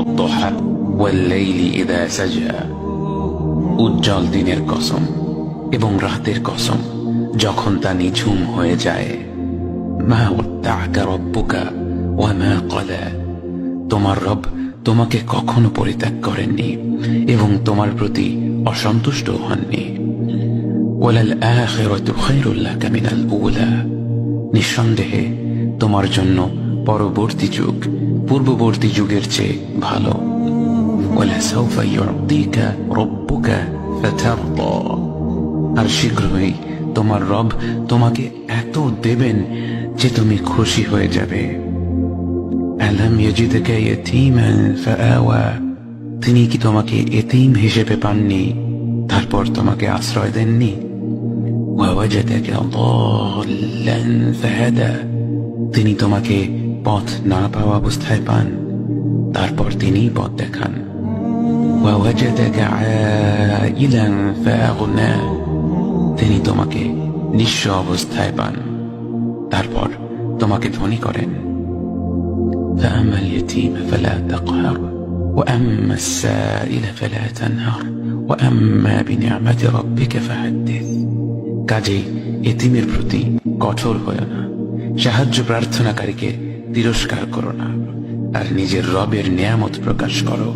والضحى والليل إذا سجى উজ্জ্বল দিনের কসম এবং রাতের কসম যখন তা নিঝুম হয়ে যায়। মা ওয়াদ্দাআকা রাব্বুকা ওয়া মা ক্বালা, তোমার রব তোমাকে কখনো পরিত্যাগ করেননি এবং তোমার প্রতি অসন্তুষ্ট হননি। ওয়ালাল আখিরাতু খায়রুল লাকা মিনাল উলা, নিঃসন্দেহে তোমার জন্য পরবর্তী যুগ পূর্ববর্তী যুগের চেয়ে ভালো। ওয়ালাসাউফা ইউতিকা রাব্বুকা ফাতারদা, আর শীঘ্রই তোমার রব তোমাকে এত দেবেন যে তুমি খুশি হয়ে যাবে। আলাম ইয়াজিদকা ইয়াতীমান ফাআওয়া, তিনি কি তোমাকে এতিম হিসেবে পাননি তারপর তোমাকে আশ্রয় দেননি? ওয়াওয়াজাদাকা দাল্লান ফাহাদা, তিনি তোমাকে পথ না পাওয়া অবস্থায় পান তারপর তিনি পথ দেখান। ওয়াওয়াজাদাকা আইলান ফাআগনা, তিনি তোমাকে নিঃস্ব অবস্থায় পান তারপর তোমাকে ধনী করেন। فأما اليتيم فلا تقهر وأما السائل فلا تنهر وأما بنعمة ربك فحدث, কাজেই এতিমের প্রতি কঠোর হয়ো না, সাহায্য প্রার্থনাকারীকে তিরস্কার করো না, আর নিজের রবের নিয়ামত প্রকাশ করো।